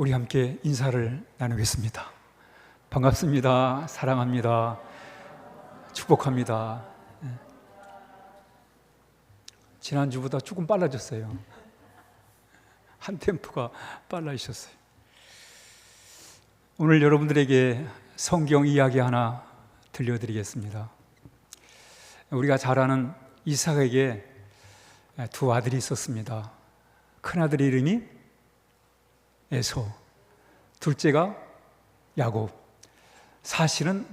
우리 함께 인사를 나누겠습니다. 반갑습니다. 사랑합니다. 축복합니다. 지난주보다 조금 빨라졌어요. 한 템포가 빨라지셨어요. 오늘 여러분들에게 성경 이야기 하나 들려드리겠습니다. 우리가 잘 아는 이삭에게 두 아들이 있었습니다. 큰아들의 이름이 에서, 둘째가 야곱. 사실은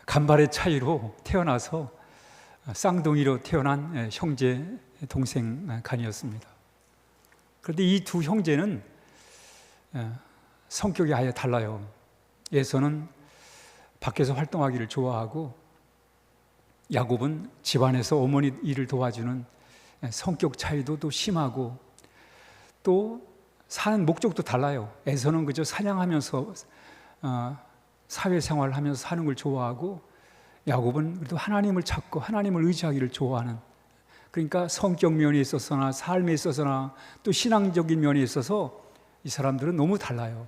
간발의 차이로 태어나서 쌍둥이로 태어난 형제 동생 간이었습니다. 그런데 이 두 형제는 성격이 아예 달라요. 에서는 밖에서 활동하기를 좋아하고, 야곱은 집안에서 어머니 일을 도와주는 성격 차이도 또 심하고, 또 사는 목적도 달라요. 에서는 그저 사냥하면서 사회생활을 하면서 사는 걸 좋아하고, 야곱은 그래도 하나님을 찾고 하나님을 의지하기를 좋아하는, 그러니까 성격 면에 있어서나 삶에 있어서나 또 신앙적인 면에 있어서 이 사람들은 너무 달라요.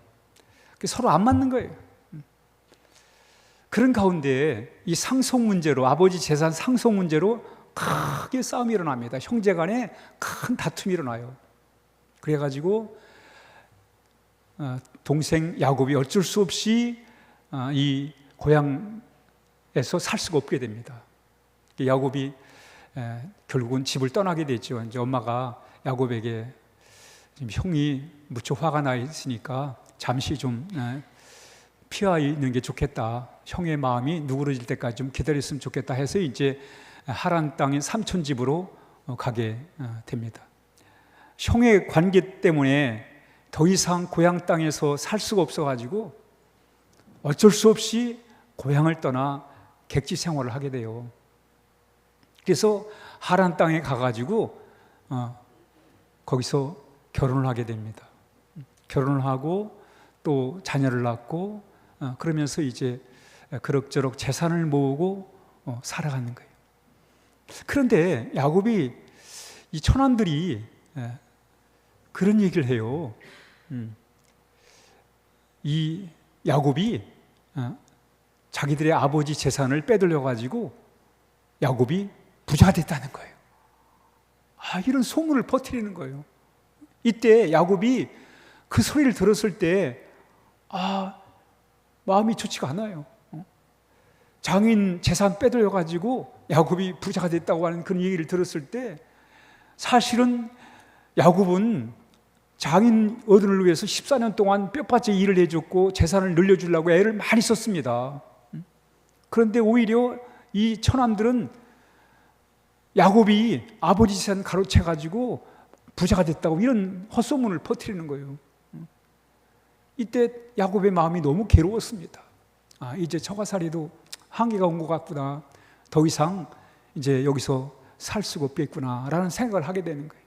서로 안 맞는 거예요. 그런 가운데 이 상속 문제로, 아버지 재산 상속 문제로 크게 싸움이 일어납니다. 형제 간에 큰 다툼이 일어나요. 그래가지고 동생 야곱이 어쩔 수 없이 이 고향에서 살 수가 없게 됩니다. 야곱이 결국은 집을 떠나게 되죠. 이제 엄마가 야곱에게 지금 형이 무척 화가 나 있으니까 잠시 좀 피하 있는 게 좋겠다. 형의 마음이 누그러질 때까지 좀 기다렸으면 좋겠다 해서 이제 하란 땅인 삼촌 집으로 가게 됩니다. 형의 관계 때문에 더 이상 고향 땅에서 살 수가 없어가지고 어쩔 수 없이 고향을 떠나 객지 생활을 하게 돼요. 그래서 하란 땅에 가가지고 거기서 결혼을 하게 됩니다. 결혼을 하고 또 자녀를 낳고 그러면서 이제 그럭저럭 재산을 모으고 살아가는 거예요. 그런데 야곱이, 이 처남들이 그런 얘기를 해요. 이 야곱이 자기들의 아버지 재산을 빼돌려 가지고 야곱이 부자가 됐다는 거예요. 이런 소문을 퍼뜨리는 거예요. 이때 야곱이 그 소리를 들었을 때 마음이 좋지가 않아요. 장인 재산 빼돌려 가지고 야곱이 부자가 됐다고 하는 그런 얘기를 들었을 때, 사실은 야곱은 장인 어른을 위해서 14년 동안 뼈바지 일을 해줬고 재산을 늘려주려고 애를 많이 썼습니다. 그런데 오히려 이 처남들은 야곱이 아버지 재산 가로채가지고 부자가 됐다고 이런 헛소문을 퍼뜨리는 거예요. 이때 야곱의 마음이 너무 괴로웠습니다. 이제 처가살이도 한계가 온 것 같구나. 더 이상 이제 여기서 살 수가 없겠구나 라는 생각을 하게 되는 거예요.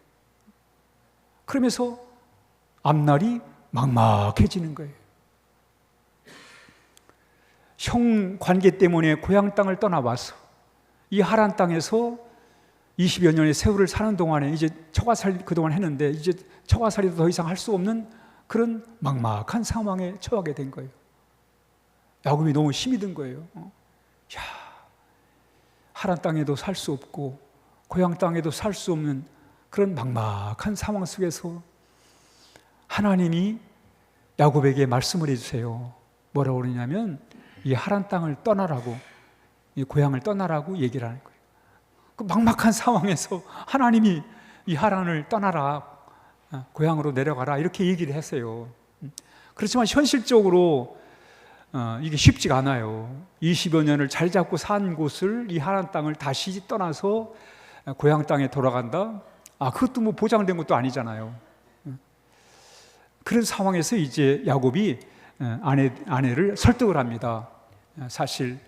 그러면서 앞날이 막막해지는 거예요. 형 관계 때문에 고향 땅을 떠나와서 이 하란 땅에서 20여 년의 세월을 사는 동안에 이제 처가살이 그동안 했는데 이제 처가살이도 더 이상 할 수 없는 그런 막막한 상황에 처하게 된 거예요. 야곱이 너무 힘이 든 거예요. 하란 땅에도 살 수 없고 고향 땅에도 살 수 없는 그런 막막한 상황 속에서 하나님이 야곱에게 말씀을 해주세요. 뭐라고 그러냐면 이 하란 땅을 떠나라고, 이 고향을 떠나라고 얘기를 하는 거예요. 그 막막한 상황에서 하나님이 이 하란을 떠나라, 고향으로 내려가라 이렇게 얘기를 했어요. 그렇지만 현실적으로 이게 쉽지가 않아요. 20여 년을 잘 잡고 산 곳을, 이 하란 땅을 다시 떠나서 고향 땅에 돌아간다? 그것도 뭐 보장된 것도 아니잖아요. 그런 상황에서 이제 야곱이 아내를 설득을 합니다. 사실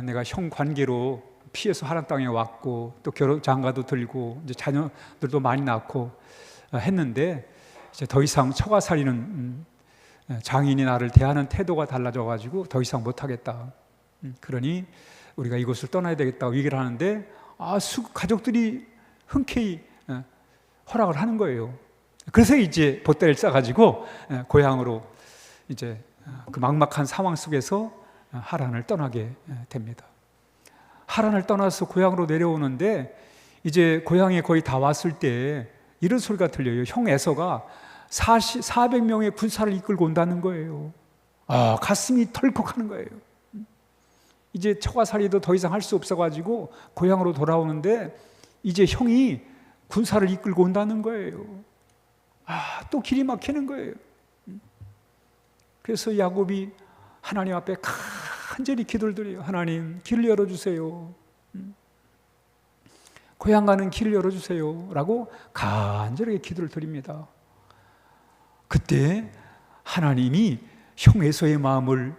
내가 형 관계로 피해서 하란 땅에 왔고 또 결혼 장가도 들고 이제 자녀들도 많이 낳고 했는데 이제 더 이상 처가살이는 장인이 나를 대하는 태도가 달라져가지고 더 이상 못하겠다. 그러니 우리가 이곳을 떠나야 되겠다고 얘기를 하는데 가족들이 흔쾌히 허락을 하는 거예요. 그래서 이제 보따리를 싸가지고 고향으로 이제 그 막막한 상황 속에서 하란을 떠나게 됩니다. 하란을 떠나서 고향으로 내려오는데 이제 고향에 거의 다 왔을 때 이런 소리가 들려요. 형 에서가 400명의 군사를 이끌고 온다는 거예요. 가슴이 덜컥하는 거예요. 이제 처가살이도 더 이상 할 수 없어가지고 고향으로 돌아오는데 이제 형이 군사를 이끌고 온다는 거예요. 또 길이 막히는 거예요. 그래서 야곱이 하나님 앞에 간절히 기도를 드려요. 하나님, 길을 열어주세요. 고향 가는 길을 열어주세요. 라고 간절하게 기도를 드립니다. 그때 하나님이 형 에서의 마음을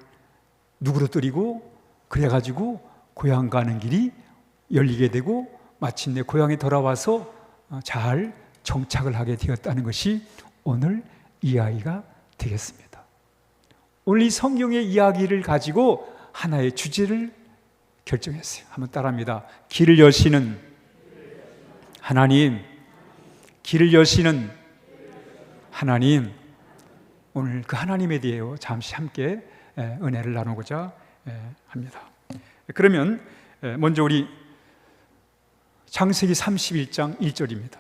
누그러뜨리고 그래가지고 고향 가는 길이 열리게 되고 마침내 고향에 돌아와서 잘 정착을 하게 되었다는 것이 오늘 이야기가 되겠습니다. 오늘 이 성경의 이야기를 가지고 하나의 주제를 결정했어요. 한번 따라합니다. 길을 여시는 하나님, 길을 여시는 하나님. 오늘 그 하나님에 대해 잠시 함께 은혜를 나누고자 합니다. 그러면 먼저 우리 창세기 31장 1절입니다.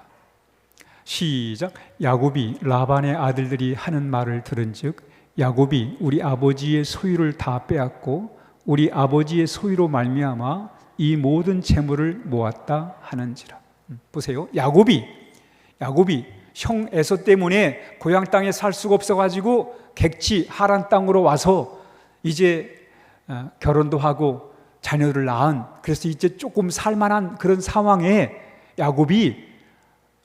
시작. 야곱이 라반의 아들들이 하는 말을 들은즉 야곱이 우리 아버지의 소유를 다 빼앗고 우리 아버지의 소유로 말미암아 이 모든 재물을 모았다 하는지라. 보세요. 야곱이 형 에서 때문에 고향 땅에 살 수가 없어가지고 객지 하란 땅으로 와서 이제 결혼도 하고 자녀를 낳은, 그래서 이제 조금 살만한 그런 상황에 야곱이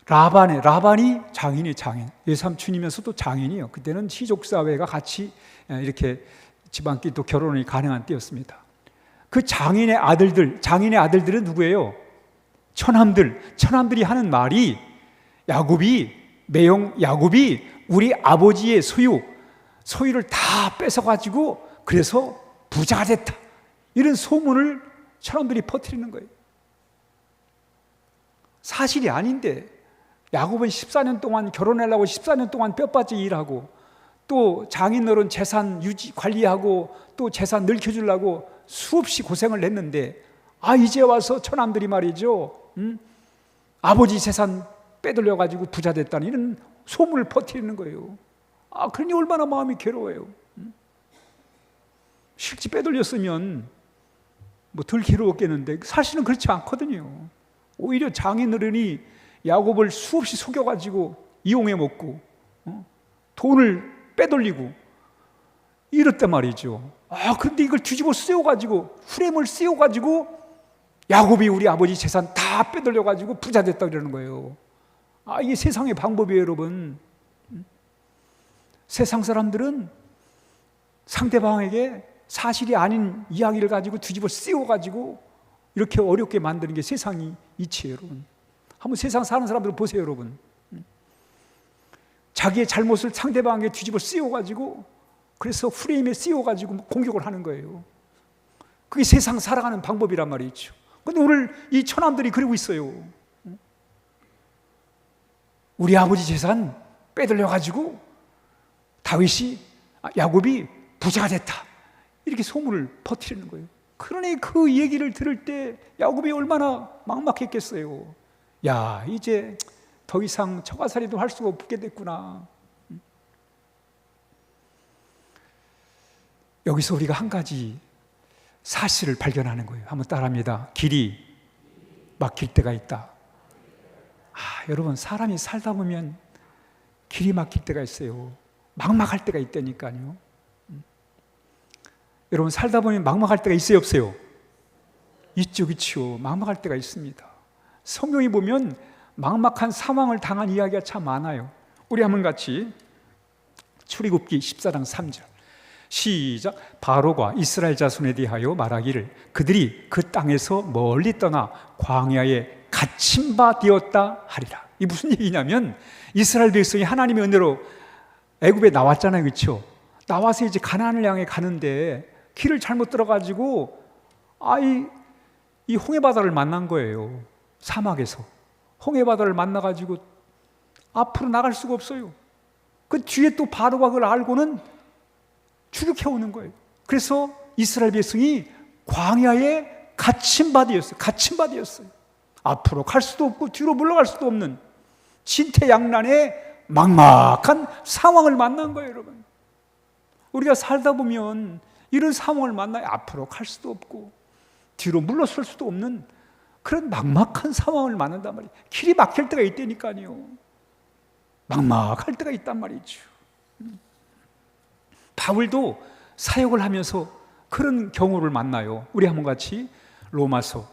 라반이 장인이 장인, 외삼촌이면서도 장인이에요. 그때는 시족사회가 같이 이렇게 집안끼리 또 결혼이 가능한 때였습니다. 그 장인의 아들들은 누구예요? 처남들이 하는 말이 야곱이 우리 아버지의 소유를 다 뺏어가지고 그래서 부자가 됐다, 이런 소문을 처남들이 퍼뜨리는 거예요. 사실이 아닌데 야곱은 14년 동안 결혼하려고 14년 동안 뼈빠지 일하고 또 장인어른 재산 유지 관리하고 또 재산 늙혀주려고 수없이 고생을 했는데 이제 와서 처남들이 말이죠, 아버지 재산 빼돌려가지고 부자 됐다는 이런 소문을 퍼뜨리는 거예요. 그러니 얼마나 마음이 괴로워요. 실제 빼돌렸으면 덜 괴로웠겠는데 사실은 그렇지 않거든요. 오히려 장인어른이 야곱을 수없이 속여가지고 이용해 먹고 돈을 빼돌리고 이랬단 말이죠. 그런데 이걸 뒤집어 씌워가지고 후렴을 씌워가지고 야곱이 우리 아버지 재산 다 빼돌려가지고 부자 됐다 그러는 거예요. 이게 세상의 방법이에요, 여러분. 세상 사람들은 상대방에게 사실이 아닌 이야기를 가지고 뒤집어 씌워가지고 이렇게 어렵게 만드는 게 세상이 이치예요, 여러분. 한번 세상 사는 사람들 보세요, 여러분. 자기의 잘못을 상대방에게 뒤집어 씌워가지고 그래서 프레임에 씌워가지고 공격을 하는 거예요. 그게 세상 살아가는 방법이란 말이죠. 그런데 오늘 이 처남들이 그러고 있어요. 우리 아버지 재산 빼돌려가지고 야곱이 부자가 됐다, 이렇게 소문을 퍼뜨리는 거예요. 그러니 그 얘기를 들을 때 야곱이 얼마나 막막했겠어요. 이제 더 이상 처가살이도 할 수가 없게 됐구나. 여기서 우리가 한 가지 사실을 발견하는 거예요. 한번 따라합니다. 길이 막힐 때가 있다. 여러분, 사람이 살다 보면 길이 막힐 때가 있어요. 막막할 때가 있다니까요. 여러분, 살다 보면 막막할 때가 있어요, 없어요? 있죠, 그렇죠. 막막할 때가 있습니다. 성경에 보면 막막한 상황을 당한 이야기가 참 많아요. 우리 한번 같이 출애굽기 14장 3절 시작. 바로가 이스라엘 자손에 대하여 말하기를 그들이 그 땅에서 멀리 떠나 광야에 갇힌 바 되었다 하리라. 이 무슨 얘기냐면 이스라엘 백성이 하나님의 은혜로 애굽에 나왔잖아요, 그렇죠? 나와서 이제 가나안을 향해 가는데 길을 잘못 들어가지고 이 홍해 바다를 만난 거예요. 사막에서 홍해 바다를 만나가지고 앞으로 나갈 수가 없어요. 그 뒤에 또 바로가 그걸 알고는 추격해 오는 거예요. 그래서 이스라엘 백성이 광야에 갇힌 바되었어요. 앞으로 갈 수도 없고 뒤로 물러갈 수도 없는 진퇴양난의 막막한 상황을 만난 거예요, 여러분. 우리가 살다 보면 이런 상황을 만나요. 앞으로 갈 수도 없고 뒤로 물러설 수도 없는 그런 막막한 상황을 만난단 말이에요. 길이 막힐 때가 있다니까요. 막막할 때가 있단 말이죠. 바울도 사역을 하면서 그런 경우를 만나요. 우리 한번 같이 로마서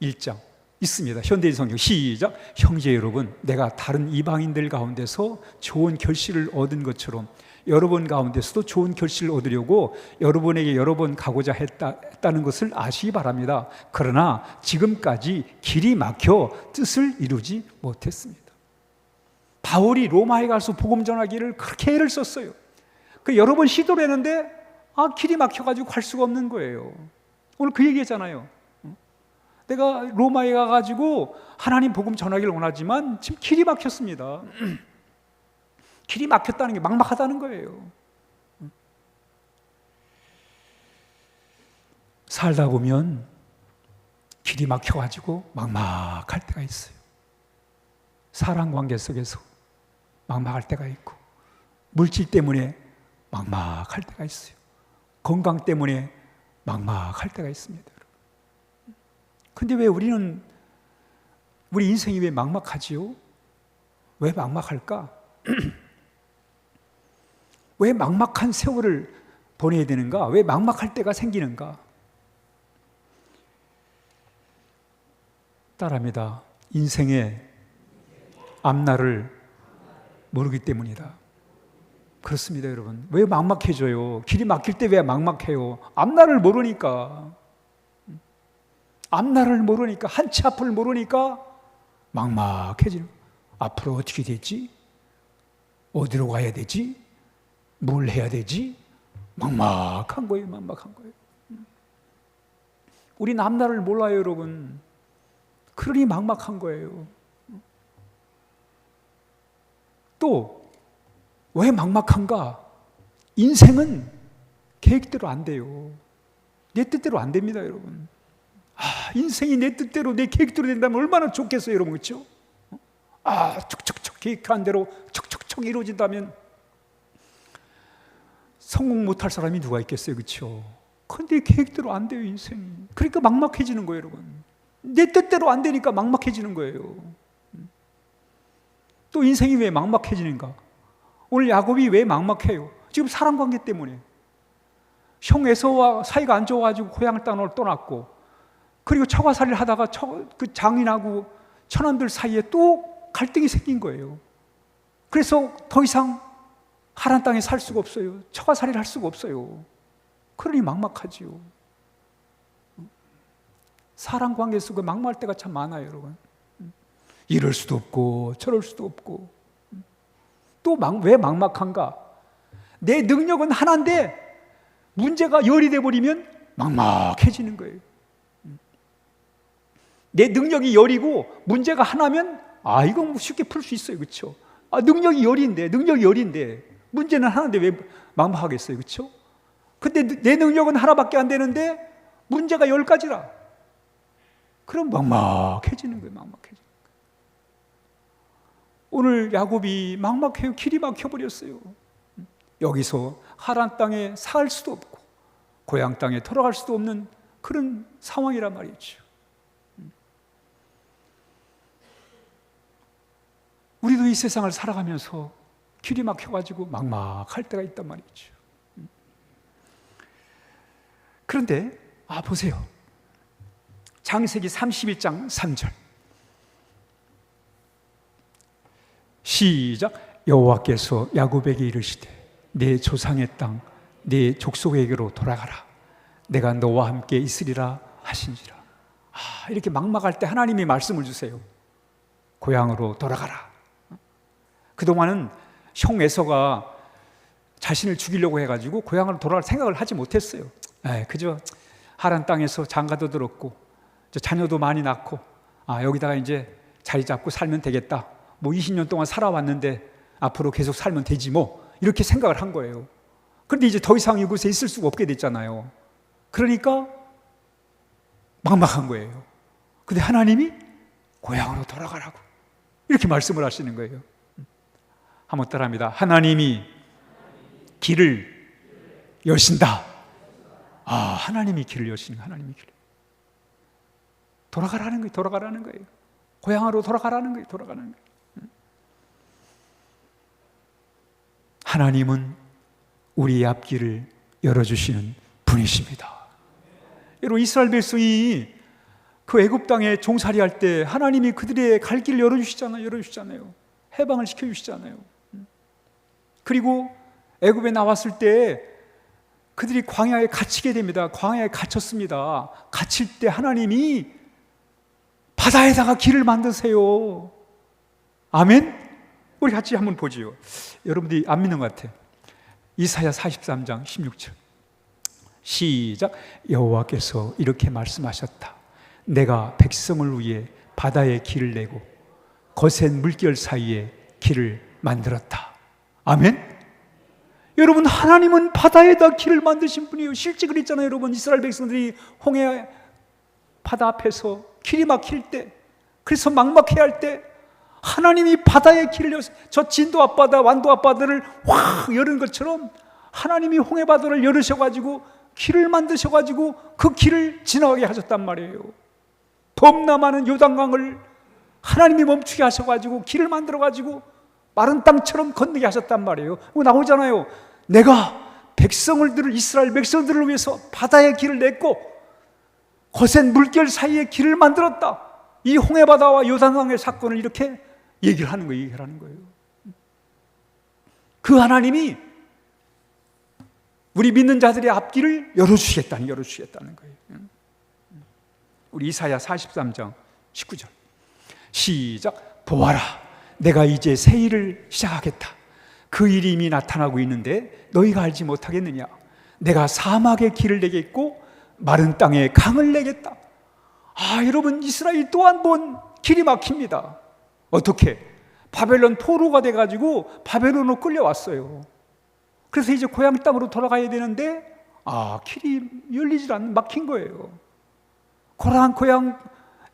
1장 있습니다. 현대인 성경 시작. 형제 여러분, 내가 다른 이방인들 가운데서 좋은 결실을 얻은 것처럼 여러분 가운데서도 좋은 결실을 얻으려고 여러분에게 여러 번 가고자 했다는 것을 아시기 바랍니다. 그러나 지금까지 길이 막혀 뜻을 이루지 못했습니다. 바울이 로마에 가서 복음 전하기를 그렇게 애를 썼어요. 그 여러 번 시도를 했는데 길이 막혀가지고 갈 수가 없는 거예요. 오늘 그 얘기했잖아요. 내가 로마에 가가지고 하나님 복음 전하기를 원하지만 지금 길이 막혔습니다. 길이 막혔다는 게 막막하다는 거예요. 살다 보면 길이 막혀가지고 막막할 때가 있어요. 사랑 관계 속에서 막막할 때가 있고, 물질 때문에 막막할 때가 있어요. 건강 때문에 막막할 때가 있습니다. 근데 왜 우리 인생이 왜 막막하지요? 왜 막막할까? 왜 막막한 세월을 보내야 되는가? 왜 막막할 때가 생기는가? 따라합니다. 인생의 앞날을 모르기 때문이다. 그렇습니다, 여러분. 왜 막막해져요? 길이 막힐 때 왜 막막해요? 앞날을 모르니까. 앞날을 모르니까, 한치 앞을 모르니까 막막해지는 거예요. 앞으로 어떻게 되지? 어디로 가야 되지? 뭘 해야 되지? 막막한 거예요, 막막한 거예요. 우린 앞날을 몰라요, 여러분. 그러니 막막한 거예요. 또 왜 막막한가? 인생은 계획대로 안 돼요. 내 뜻대로 안 됩니다, 여러분. 인생이 내 뜻대로, 내 계획대로 된다면 얼마나 좋겠어요, 여러분. 그렇죠? 척척척 계획한 대로 척척척 이루어진다면 성공 못할 사람이 누가 있겠어요, 그렇죠? 근데 계획대로 안 돼요, 인생이. 그러니까 막막해지는 거예요, 여러분. 내 뜻대로 안 되니까 막막해지는 거예요. 또 인생이 왜 막막해지는가? 오늘 야곱이 왜 막막해요? 지금 사랑관계 때문에. 형 에서와 사이가 안 좋아가지고 고향 땅을 떠났고, 그리고 처가살이를 하다가 그 장인하고 처남들 사이에 또 갈등이 생긴 거예요. 그래서 더 이상 하란 땅에 살 수가 없어요. 처가살이를 할 수가 없어요. 그러니 막막하지요. 사랑관계 속에 막막할 때가 참 많아요, 여러분. 이럴 수도 없고 저럴 수도 없고. 또 왜 막막한가? 내 능력은 하나인데 문제가 열이 돼버리면 막막해지는 거예요. 내 능력이 열이고 문제가 하나면 이건 쉽게 풀 수 있어요, 그렇죠? 능력이 열인데 문제는 하나인데 왜 막막하겠어요, 그렇죠? 근데 내 능력은 하나밖에 안 되는데 문제가 10가지라. 그럼 막막해지는 거예요, 막막해지는 거예요. 오늘 야곱이 막막해요. 길이 막혀버렸어요. 여기서 하란 땅에 살 수도 없고 고향 땅에 돌아갈 수도 없는 그런 상황이란 말이죠. 우리도 이 세상을 살아가면서 길이 막혀가지고 막막할 때가 있단 말이죠. 그런데 보세요. 창세기 31장 3절 시작. 여호와께서 야곱에게 이르시되 내 조상의 땅 내 족속에게로 돌아가라. 내가 너와 함께 있으리라 하신지라. 이렇게 막막할 때 하나님이 말씀을 주세요. 고향으로 돌아가라. 그동안은 형 에서가 자신을 죽이려고 해가지고 고향으로 돌아갈 생각을 하지 못했어요. 그저 하란 땅에서 장가도 들었고 자녀도 많이 낳고 여기다가 이제 자리 잡고 살면 되겠다. 뭐 20년 동안 살아왔는데 앞으로 계속 살면 되지 뭐 이렇게 생각을 한 거예요. 그런데 이제 더 이상 이곳에 있을 수가 없게 됐잖아요. 그러니까 막막한 거예요. 근데 하나님이 고향으로 돌아가라고 이렇게 말씀을 하시는 거예요. 한번 따라합니다. 하나님이 길을 여신다. 하나님이 길을 여시는 거예요. 하나님이 길을. 돌아가라는 거예요. 돌아가라는 거예요. 고향으로 돌아가라는 거예요. 돌아가라는 거예요. 하나님은 우리의 앞길을 열어주시는 분이십니다. 여러분, 이스라엘 백성이 그 애굽 땅에 종살이할 때 하나님이 그들의 갈 길을 열어주시잖아요. 해방을 시켜주시잖아요. 그리고 애굽에 나왔을 때 그들이 광야에 갇히게 됩니다. 광야에 갇혔습니다. 갇힐 때 하나님이 바다에다가 길을 만드세요. 아멘? 우리 같이 한번 보지요. 여러분들이 안 믿는 것 같아요. 이사야 43장 16절 시작. 여호와께서 이렇게 말씀하셨다. 내가 백성을 위해 바다에 길을 내고 거센 물결 사이에 길을 만들었다. 아멘? 여러분, 하나님은 바다에다 길을 만드신 분이에요. 실제 그랬잖아요. 여러분, 이스라엘 백성들이 홍해 바다 앞에서 길이 막힐 때, 그래서 막막해야 할 때 하나님이 바다에 길을 여서 저 진도 앞바다, 완도 앞바다를 확 여는 것처럼 하나님이 홍해 바다를 열으셔가지고 길을 만드셔가지고 그 길을 지나가게 하셨단 말이에요. 범나 많은 요단강을 하나님이 멈추게 하셔가지고 길을 만들어가지고 마른 땅처럼 건너게 하셨단 말이에요. 나오잖아요. 내가 이스라엘 백성들을 위해서 바다의 길을 냈고 거센 물결 사이에 길을 만들었다. 이 홍해바다와 요단강의 사건을 이렇게 얘기를 하는 거예요. 그 하나님이 우리 믿는 자들의 앞길을 열어주시겠다는 거예요. 우리 이사야 43장 19절 시작. 보아라, 내가 이제 새 일을 시작하겠다. 그 일이 이미 나타나고 있는데 너희가 알지 못하겠느냐. 내가 사막에 길을 내겠고 마른 땅에 강을 내겠다. 여러분, 이스라엘이 또 한 번 길이 막힙니다. 어떻게? 바벨론 포로가 돼가지고 바벨론으로 끌려왔어요. 그래서 이제 고향 땅으로 돌아가야 되는데 길이 열리질 않는, 막힌 거예요. 고향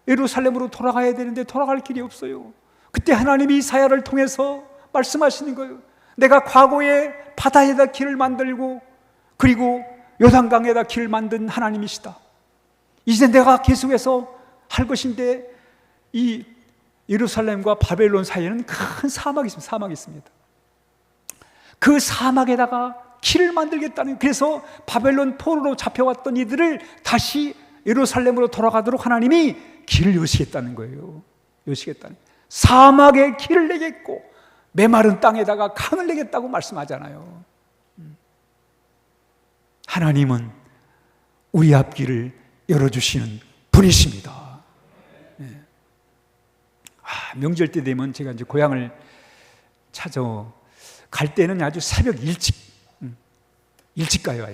예루살렘으로 돌아가야 되는데 돌아갈 길이 없어요. 그때 하나님이 이사야를 통해서 말씀하시는 거예요. 내가 과거에 바다에다 길을 만들고 그리고 요단강에다 길을 만든 하나님이시다. 이제 내가 계속해서 할 것인데 이 예루살렘과 바벨론 사이에는 큰 사막이 있습니다. 그 사막에다가 길을 만들겠다는, 그래서 바벨론 포로로 잡혀왔던 이들을 다시 예루살렘으로 돌아가도록 하나님이 길을 여시겠다는 거예요. 사막에 길을 내겠고 메마른 땅에다가 강을 내겠다고 말씀하잖아요. 하나님은 우리 앞길을 열어주시는 분이십니다. 명절 때 되면 제가 이제 고향을 갈 때는 아주 새벽 일찍 가요.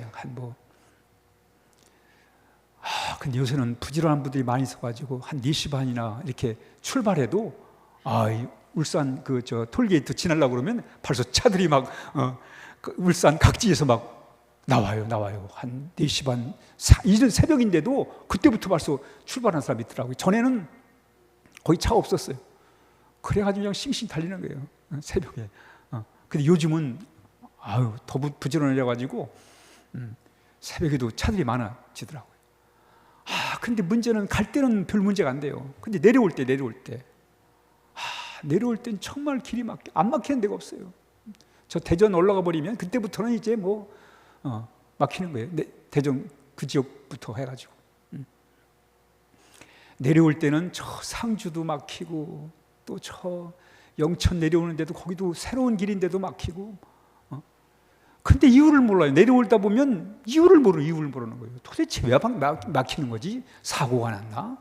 근데 요새는 부지런한 분들이 많이 있어가지고 한 4시 반이나 이렇게 출발해도 울산 톨게이트 지나려고 그러면 벌써 차들이 울산 각지에서 나와요. 한 4시 반, 이전 새벽인데도 그때부터 벌써 출발한 사람이 있더라고요. 전에는 거의 차가 없었어요. 그래가지고 그냥 싱싱 달리는 거예요. 새벽에. 근데 요즘은 더 부지런해져가지고 새벽에도 차들이 많아지더라고요. 근데 문제는 갈 때는 별 문제가 안 돼요. 근데 내려올 때 내려올 땐 정말 길이 안 막히는 데가 없어요. 저 대전 올라가 버리면 그때부터는 이제 막히는 거예요. 대전 그 지역부터 해가지고. 내려올 때는 저 상주도 막히고 또 저 영천 내려오는데도 거기도 새로운 길인데도 막히고. 근데 이유를 몰라요. 내려올다 보면 이유를 모르는 거예요. 도대체 왜 막히는 거지? 사고가 났나?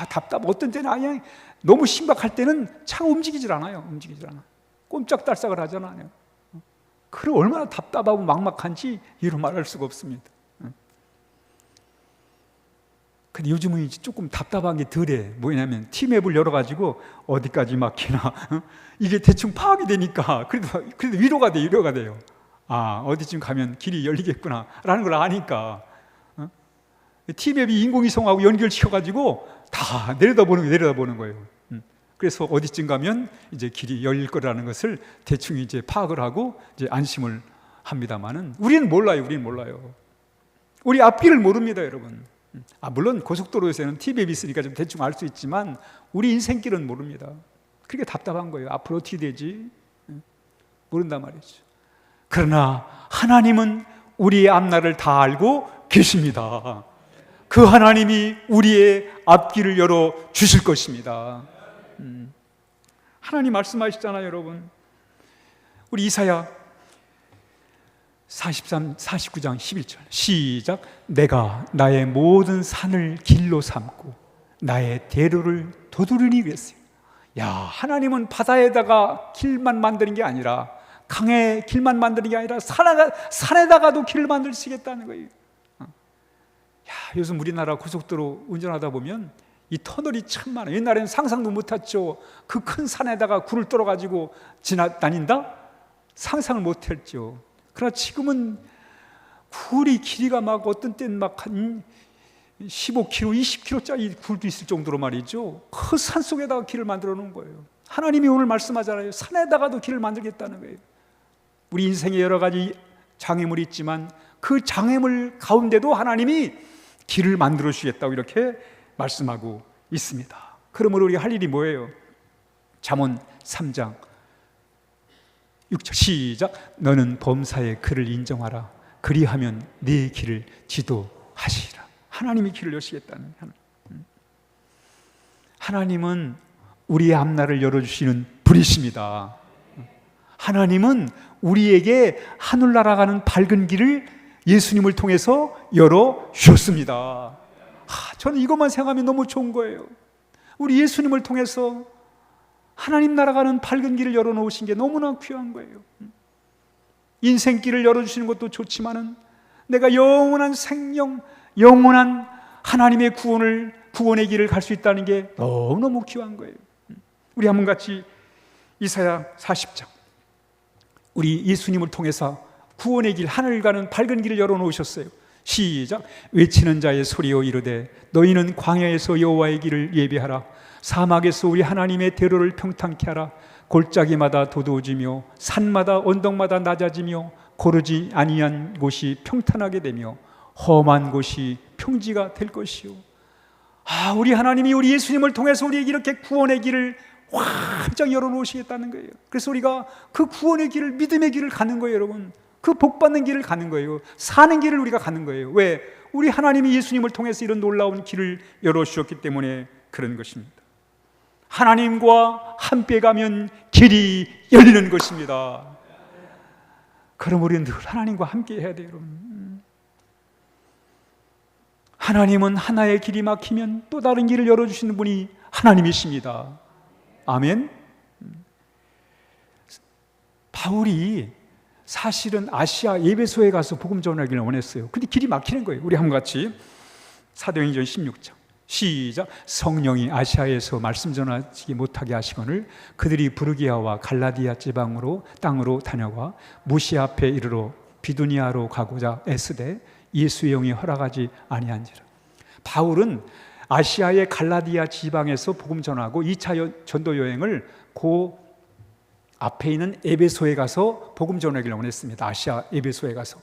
답답. 어떤 때는 너무 심각할 때는 차가 움직이질 않아. 꼼짝달싹을 하잖아요. 그럼 얼마나 답답하고 막막한지 이루 말할 수가 없습니다. 근데 요즘은 이제 조금 답답한 게 덜해. 뭐냐면 티맵을 열어가지고 어디까지 막히나 이게 대충 파악이 되니까 그래도 위로가 돼요. 아, 어디쯤 가면 길이 열리겠구나 라는 걸 아니까. 티맵이 인공위성하고 연결시켜가지고 다 내려다보는 거예요. 그래서 어디쯤 가면 이제 길이 열릴 거라는 것을 대충 이제 파악을 하고 이제 안심을 합니다만은 우리는 몰라요. 우리 앞길을 모릅니다, 여러분. 물론 고속도로에서는 티맵이 있으니까 좀 대충 알 수 있지만 우리 인생길은 모릅니다. 그게 답답한 거예요. 앞으로 어떻게 되지? 모른단 말이죠. 그러나 하나님은 우리의 앞날을 다 알고 계십니다. 그 하나님이 우리의 앞길을 열어 주실 것입니다. 하나님 말씀하시잖아요, 여러분. 우리 이사야 49장 11절 시작. 내가 나의 모든 산을 길로 삼고 나의 대로를 도두르니 그랬어요. 야, 하나님은 바다에다가 길만 만드는 게 아니라 강에 길만 만드는 게 아니라 산에다가도 길을 만드시겠다는 거예요. 요즘 우리나라 고속도로 운전하다 보면 이 터널이 참 많아요. 옛날에는 상상도 못했죠. 그 큰 산에다가 굴을 떨어가지고 지나다닌다? 상상을 못했죠. 그러나 지금은 굴이 길이가 막 어떤 때는 막 한 15km, 20km짜리 굴도 있을 정도로 말이죠. 그 산 속에다가 길을 만들어 놓은 거예요. 하나님이 오늘 말씀하잖아요. 산에다가도 길을 만들겠다는 거예요. 우리 인생에 여러 가지 장애물이 있지만 그 장애물 가운데도 하나님이 길을 만들어 주시겠다고 이렇게 말씀하고 있습니다. 그러므로 우리가 할 일이 뭐예요? 잠언 3장 6절 시작. 너는 범사의 그를 인정하라. 그리하면 네 길을 지도하시리라. 하나님이 길을 여시겠다는 하나님은 우리의 앞날을 열어주시는 분이십니다. 하나님은 우리에게 하늘나라 가는 밝은 길을 예수님을 통해서 열어주셨습니다. 저는 이것만 생각하면 너무 좋은 거예요. 우리 예수님을 통해서 하나님 나라가는 밝은 길을 열어놓으신 게 너무나 귀한 거예요. 인생길을 열어주시는 것도 좋지만은 내가 영원한 생명, 영원한 하나님의 구원의 길을 갈 수 있다는 게 너무너무 귀한 거예요. 우리 한번 같이 이사야 40장, 우리 예수님을 통해서 구원의 길, 하늘 가는 밝은 길을 열어놓으셨어요. 시작. 외치는 자의 소리여 이르되 너희는 광야에서 여호와의 길을 예비하라. 사막에서 우리 하나님의 대로를 평탄케 하라. 골짜기마다 도도해지며 산마다 언덕마다 낮아지며 고르지 아니한 곳이 평탄하게 되며 험한 곳이 평지가 될 것이요. 우리 하나님이 우리 예수님을 통해서 우리에게 이렇게 구원의 길을 활짝 열어놓으시겠다는 거예요. 그래서 우리가 그 구원의 길을, 믿음의 길을 가는 거예요, 여러분. 그 복받는 길을 가는 거예요. 사는 길을 우리가 가는 거예요. 왜? 우리 하나님이 예수님을 통해서 이런 놀라운 길을 열어주셨기 때문에 그런 것입니다. 하나님과 함께 가면 길이 열리는 것입니다. 그럼 우리는 늘 하나님과 함께 해야 돼요, 여러분. 하나님은 하나의 길이 막히면 또 다른 길을 열어주시는 분이 하나님이십니다. 아멘. 바울이 사실은 아시아 에베소에 가서 복음 전하기를 원했어요. 근데 길이 막히는 거예요. 우리 한번 같이 사도행전 16장 시작. 성령이 아시아에서 말씀 전하지 못하게 하시거늘 그들이 부르기아와 갈라디아 지방으로 땅으로 다녀와 무시아 앞에 이르러 비두니아로 가고자 애쓰되 예수의 영이 허락하지 아니한지라. 바울은 아시아의 갈라디아 지방에서 복음 전하고 2차 전도 여행을 앞에 있는 에베소에 가서 복음 전하기를 원했습니다. 아시아 에베소에 가서.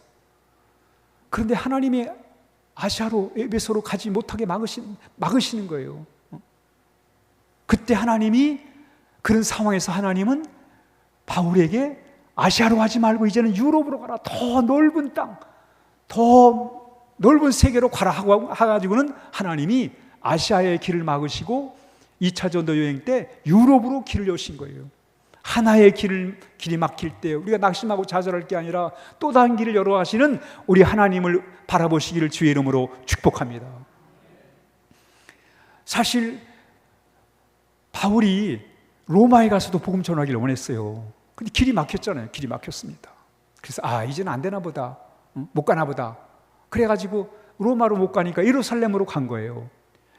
그런데 하나님이 아시아로 에베소로 가지 못하게 막으시는 거예요. 그때 하나님이 그런 상황에서 하나님은 바울에게 아시아로 가지 말고 이제는 유럽으로 가라. 더 넓은 땅, 더 넓은 세계로 가라 하고 해가지고는 하나님이 아시아의 길을 막으시고 2차 전도 여행 때 유럽으로 길을 여신 거예요. 하나의 길이 막힐 때 우리가 낙심하고 좌절할 게 아니라 또 다른 길을 열어 하시는 우리 하나님을 바라보시기를 주의 이름으로 축복합니다. 사실 바울이 로마에 가서도 복음 전하기를 원했어요. 근데 길이 막혔잖아요. 길이 막혔습니다. 그래서 이제는 안 되나 보다, 못 가나 보다. 그래가지고 로마로 못 가니까 예루살렘으로 간 거예요.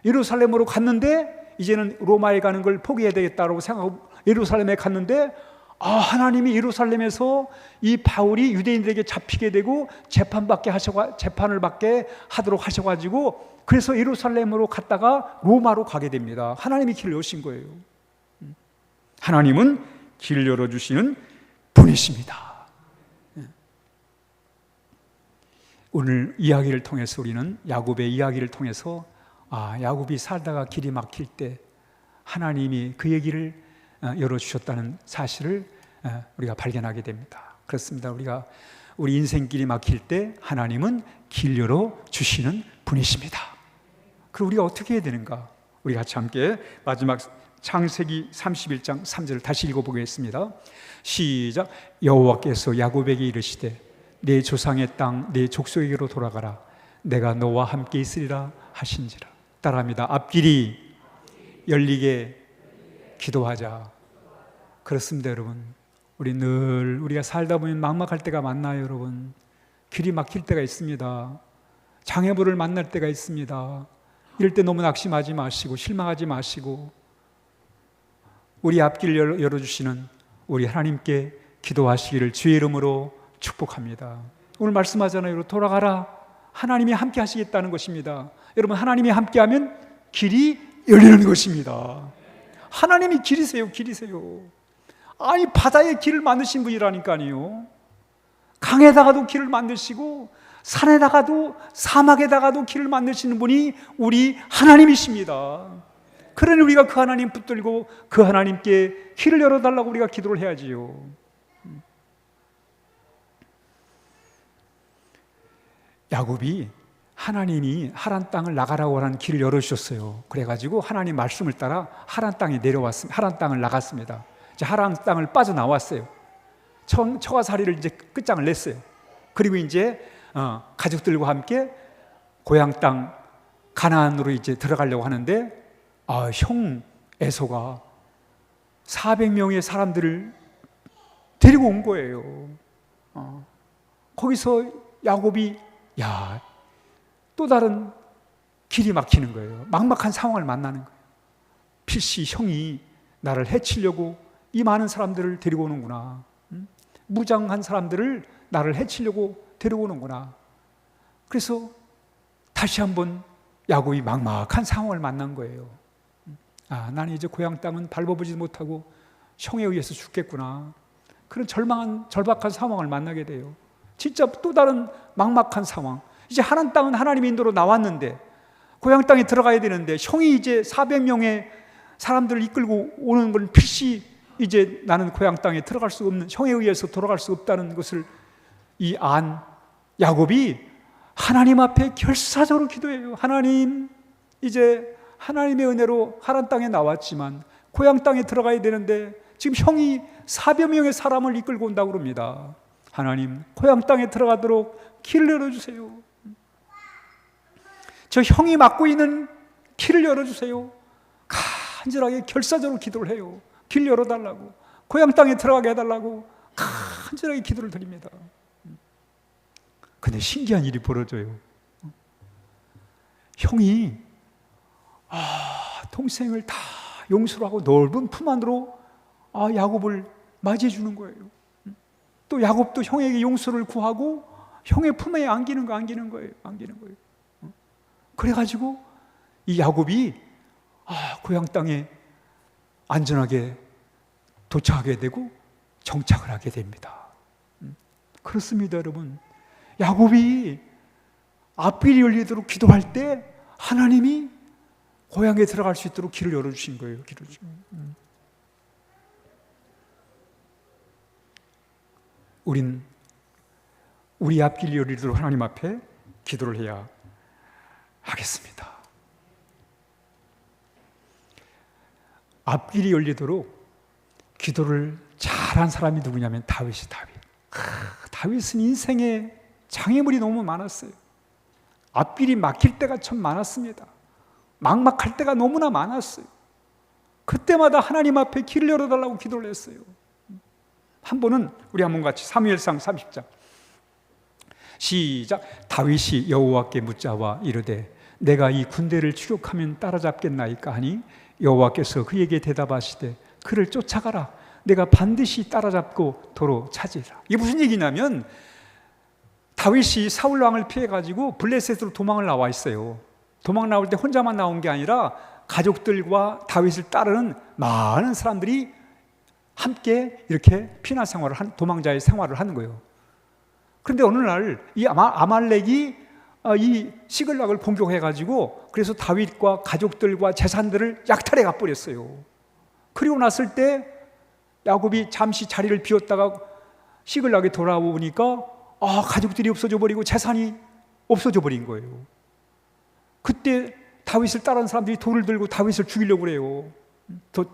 예루살렘으로 갔는데 이제는 로마에 가는 걸 포기해야 되겠다고 생각하고 예루살렘에 갔는데 하나님이 예루살렘에서 이 바울이 유대인들에게 잡히게 되고 재판을 받게 하도록 하셔가지고 그래서 예루살렘으로 갔다가 로마로 가게 됩니다. 하나님이 길을 여신 거예요. 하나님은 길 열어주시는 분이십니다. 오늘 이야기를 통해서 우리는 야곱의 이야기를 통해서 야곱이 살다가 길이 막힐 때 하나님이 그의 길을 열어주셨다는 사실을 우리가 발견하게 됩니다. 그렇습니다. 우리 인생길이 막힐 때 하나님은 길 열어주시는 분이십니다. 그럼 우리가 어떻게 해야 되는가? 우리 같이 함께 마지막 창세기 31장 3절을 다시 읽어보겠습니다. 시작. 여호와께서 야곱에게 이르시되 내 조상의 땅 내 족속에게로 돌아가라. 내가 너와 함께 있으리라 하신지라. 따라합니다. 앞길이 열리게 기도하자. 그렇습니다, 여러분. 우리가 살다 보면 막막할 때가 많나요, 여러분? 길이 막힐 때가 있습니다. 장애물을 만날 때가 있습니다. 이럴 때 너무 낙심하지 마시고 실망하지 마시고 우리 앞길 열어주시는 우리 하나님께 기도하시기를 주의 이름으로 축복합니다. 오늘 말씀하잖아요. 돌아가라. 하나님이 함께 하시겠다는 것입니다. 여러분, 하나님이 함께하면 길이 열리는 것입니다. 하나님이 길이세요. 아니, 바다에 길을 만드신 분이라니까요. 강에다가도 길을 만드시고 산에다가도 사막에다가도 길을 만드시는 분이 우리 하나님이십니다. 그러니 우리가 그 하나님 붙들고 그 하나님께 길을 열어달라고 우리가 기도를 해야지요. 야곱이 하나님이 하란 땅을 나가라고 하는 길을 열어주셨어요. 그래가지고 하나님 말씀을 따라 하란 땅에 내려왔습니다. 하란 땅을 나갔습니다. 이제 하란 땅을 빠져나왔어요. 처가살이를 이제 끝장을 냈어요. 그리고 이제 가족들과 함께 고향 땅 가나안으로 이제 들어가려고 하는데 형 에서가 400명의 사람들을 데리고 온 거예요. 거기서 야곱이 또 다른 길이 막히는 거예요. 막막한 상황을 만나는 거예요. 필시 형이 나를 해치려고 이 많은 사람들을 데리고 오는구나. 무장한 사람들을 나를 해치려고 데리고 오는구나. 그래서 다시 한번 야곱이 막막한 상황을 만난 거예요. 나는 이제 고향 땅은 밟아보지 못하고 형에 의해서 죽겠구나. 그런 절박한 상황을 만나게 돼요. 진짜 또 다른 막막한 상황. 이제 하란 땅은 하나님의 인도로 나왔는데 고향 땅에 들어가야 되는데 형이 이제 400명의 사람들을 이끌고 오는 건 필시 이제 나는 고향 땅에 들어갈 수 없는, 형에 의해서 돌아갈 수 없다는 것을 야곱이 하나님 앞에 결사적으로 기도해요. 하나님, 이제 하나님의 은혜로 하란 땅에 나왔지만 고향 땅에 들어가야 되는데 지금 형이 400명의 사람을 이끌고 온다고 그럽니다. 하나님, 고향 땅에 들어가도록 길을 열어주세요. 저 형이 맡고 있는 길을 열어주세요. 간절하게 결사적으로 기도를 해요. 길 열어달라고, 고향 땅에 들어가게 해달라고 간절하게 기도를 드립니다. 근데 신기한 일이 벌어져요. 형이 동생을 다 용서를 하고 넓은 품 안으로 야곱을 맞이해 주는 거예요. 또 야곱도 형에게 용서를 구하고 형의 품에 안기는 거예요. 그래가지고 이 야곱이 고향 땅에 안전하게 도착하게 되고 정착을 하게 됩니다. 그렇습니다, 여러분. 야곱이 앞길이 열리도록 기도할 때 하나님이 고향에 들어갈 수 있도록 길을 열어주신 거예요. 우린 우리 앞길이 열리도록 하나님 앞에 기도를 해야 하겠습니다. 앞길이 열리도록 기도를 잘한 사람이 누구냐면 다윗이. 다윗은 인생에 장애물이 너무 많았어요. 앞길이 막힐 때가 참 많았습니다. 막막할 때가 너무나 많았어요. 그때마다 하나님 앞에 길을 열어달라고 기도를 했어요. 한 번은 우리 한번 같이 사무엘상 30장 시작. 다윗이 여호와께 묻자와 이르되 내가 이 군대를 추격하면 따라잡겠나이까 하니 여호와께서 그에게 대답하시되 그를 쫓아가라. 내가 반드시 따라잡고 도로 찾으리라. 이게 무슨 얘기냐면 다윗이 사울 왕을 피해가지고 블레셋으로 도망을 나와 있어요. 도망 나올 때 혼자만 나온 게 아니라 가족들과 다윗을 따르는 많은 사람들이 함께 이렇게 피난 생활을 도망자의 생활을 하는 거예요. 그런데 어느 날 이 아말렉이 이 시글락을 공격해가지고 그래서 다윗과 가족들과 재산들을 약탈해 가버렸어요. 그리고 났을 때 야곱이 잠시 자리를 비웠다가 시글락에 돌아오니까 가족들이 없어져 버리고 재산이 없어져 버린 거예요. 그때 다윗을 따르는 사람들이 돌을 들고 다윗을 죽이려고 그래요.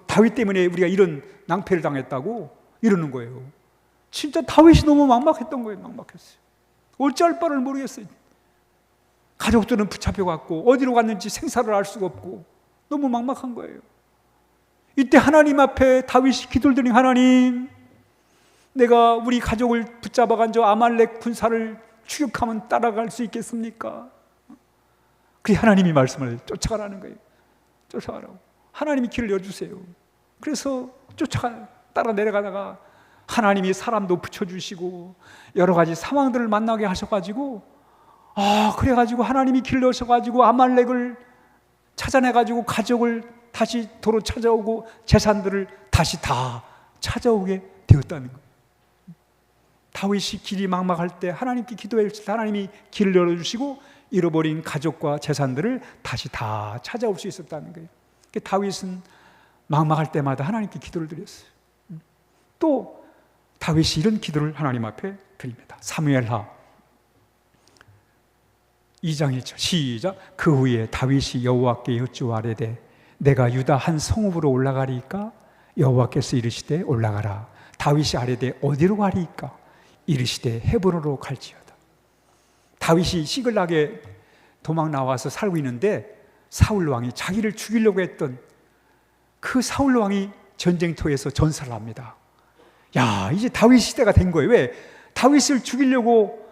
다윗 때문에 우리가 이런 낭패를 당했다고 이러는 거예요. 진짜 다윗이 너무 막막했던 거예요. 막막했어요. 어찌할 바를 모르겠어요. 가족들은 붙잡혀갖고 어디로 갔는지 생사를 알 수가 없고 너무 막막한 거예요. 이때 하나님 앞에 다윗이 기도를 드린 하나님, 내가 우리 가족을 붙잡아간 저 아말렉 군사를 추격하면 따라갈 수 있겠습니까? 그래 하나님이 말씀을 쫓아가라는 거예요. 쫓아가라고. 하나님이 길을 열어주세요. 그래서 따라 내려가다가 하나님이 사람도 붙여주시고 여러 가지 상황들을 만나게 하셔가지고 그래가지고 하나님이 길을 여셔가지고 아말렉을 찾아내가지고 가족을 다시 도로 찾아오고 재산들을 다시 다 찾아오게 되었다는 거예요. 다윗이 길이 막막할 때 하나님께 기도했을 때 하나님이 길을 열어주시고 잃어버린 가족과 재산들을 다시 다 찾아올 수 있었다는 거예요. 다윗은 막막할 때마다 하나님께 기도를 드렸어요. 또 다윗이 이런 기도를 하나님 앞에 드립니다. 사무엘하 2장 1절 시작. 그 후에 다윗이 여호와께 여쭈아뢰되 내가 유다 한 성읍으로 올라가리까? 여호와께서 이르시되 올라가라. 다윗이 아뢰되 어디로 가리까? 이르시되 헤브론으로 갈지어다. 다윗이 시글락에 도망 나와서 살고 있는데 사울 왕이 자기를 죽이려고 했던 그 사울 왕이 전쟁터에서 전사를 합니다. 야, 이제 다윗 시대가 된 거예요. 왜? 다윗을 죽이려고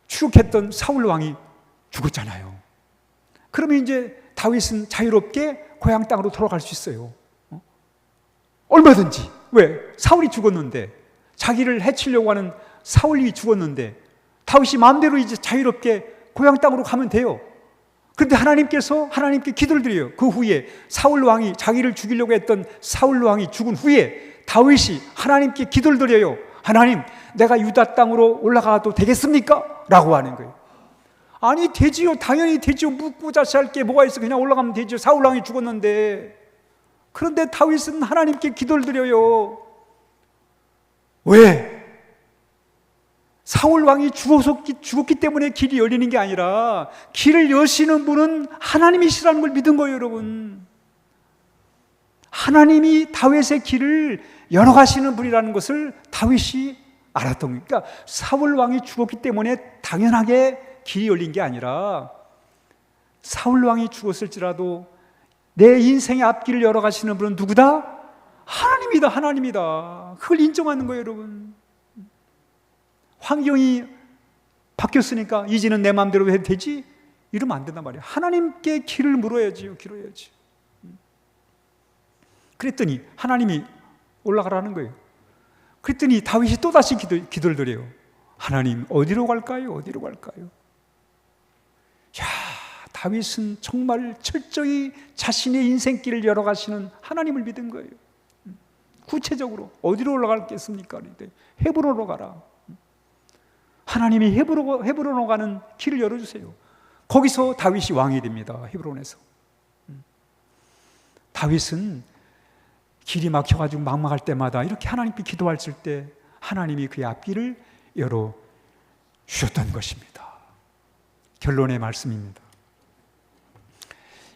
추격했던 사울 왕이 죽었잖아요. 그러면 이제 다윗은 자유롭게 고향 땅으로 돌아갈 수 있어요. 얼마든지. 왜? 사울이 죽었는데, 자기를 해치려고 하는 사울이 죽었는데 다윗이 마음대로 이제 자유롭게 고향 땅으로 가면 돼요. 그런데 하나님께 기도를 드려요. 그 후에 사울 왕이 자기를 죽이려고 했던 사울 왕이 죽은 후에 다윗이 하나님께 기도를 드려요. 하나님, 내가 유다 땅으로 올라가도 되겠습니까? 라고 하는 거예요. 아니 되지요. 당연히 되지요. 묻고 자시할 게 뭐가 있어. 그냥 올라가면 되죠. 사울 왕이 죽었는데. 그런데 다윗은 하나님께 기도를 드려요. 왜? 사울 왕이 죽었기 때문에 길이 열리는 게 아니라 길을 여시는 분은 하나님이시라는 걸 믿은 거예요, 여러분. 하나님이 다윗의 길을 열어가시는 분이라는 것을 다윗이 알았던 거예요. 그러니까 사울 왕이 죽었기 때문에 당연하게 길이 열린 게 아니라 사울 왕이 죽었을지라도 내 인생의 앞길을 열어가시는 분은 누구다? 하나님이다, 하나님이다. 그걸 인정하는 거예요, 여러분. 환경이 바뀌었으니까 이제는 내 마음대로 해도 되지? 이러면 안 된단 말이에요. 하나님께 길을 물어야지요. 길어야지. 그랬더니 하나님이 올라가라는 거예요. 그랬더니 다윗이 또다시 기도를 드려요. 하나님, 어디로 갈까요? 어디로 갈까요? 야, 다윗은 정말 철저히 자신의 인생길을 열어가시는 하나님을 믿은 거예요. 구체적으로 어디로 올라가겠습니까? 헤브론으로 가라. 하나님이 헤브론으로 가는 길을 열어주세요. 거기서 다윗이 왕이 됩니다. 헤브론에서. 다윗은 길이 막혀가지고 막막할 때마다 이렇게 하나님께 기도했을 때 하나님이 그의 앞길을 열어주셨던 것입니다. 결론의 말씀입니다.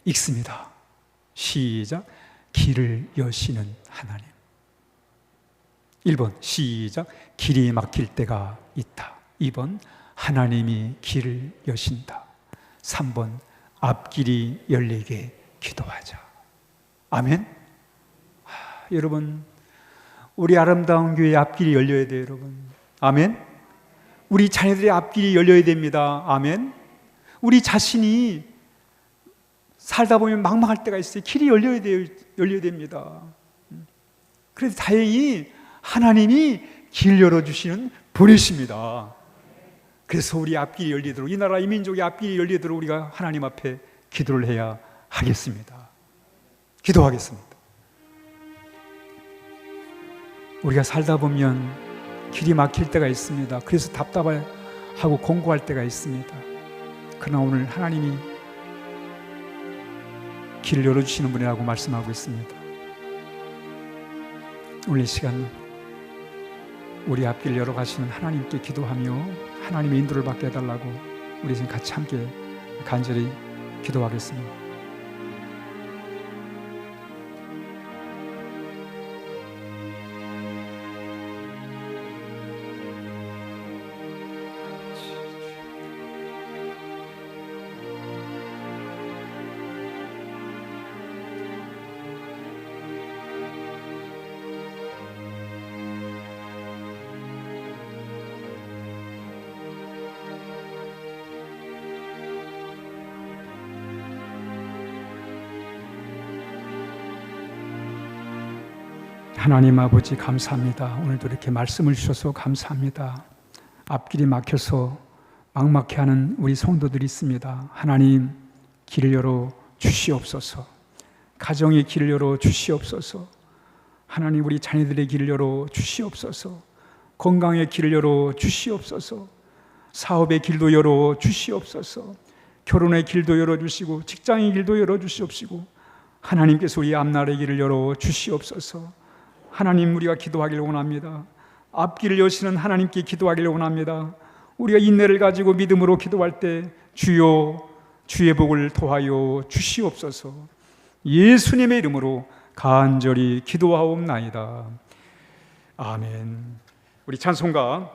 읽습니다. 시작. 길을 여시는 하나님. 1번 시작. 길이 막힐 때가 있다. 2번 하나님이 길을 여신다. 3번 앞길이 열리게 기도하자. 아멘. 여러분, 우리 아름다운 교회 앞길이 열려야 돼요, 여러분. 아멘. 우리 자녀들의 앞길이 열려야 됩니다. 아멘. 우리 자신이 살다 보면 막막할 때가 있어요. 길이 열려야 됩니다. 그래서 다행히 하나님이 길 열어주시는 분이십니다. 그래서 우리 앞길이 열리도록, 이 나라 이 민족의 앞길이 열리도록 우리가 하나님 앞에 기도를 해야 하겠습니다. 기도하겠습니다. 우리가 살다 보면 길이 막힐 때가 있습니다. 그래서 답답하고 공고할 때가 있습니다. 그러나 오늘 하나님이 길을 열어주시는 분이라고 말씀하고 있습니다. 오늘 이 시간 우리 앞길 열어가시는 하나님께 기도하며 하나님의 인도를 받게 해달라고 우리 지금 같이 함께 간절히 기도하겠습니다. 하나님 아버지 감사합니다. 오늘도 이렇게 말씀을 주셔서 감사합니다. 앞길이 막혀서 막막해하는 우리 성도들이 있습니다. 하나님 길을 열어 주시옵소서. 가정의 길을 열어 주시옵소서. 하나님 우리 자녀들의 길을 열어 주시옵소서. 건강의 길을 열어 주시옵소서. 사업의 길도 열어 주시옵소서. 결혼의 길도 열어 주시고 직장의 길도 열어 주시옵시고 하나님께서 우리 앞날의 길을 열어 주시옵소서. 하나님 우리가 기도하기를 원합니다. 앞길을 여시는 하나님께 기도하기를 원합니다. 우리가 인내를 가지고 믿음으로 기도할 때 주여 주의 복을 더하여 주시옵소서. 예수님의 이름으로 간절히 기도하옵나이다. 아멘. 우리 찬송가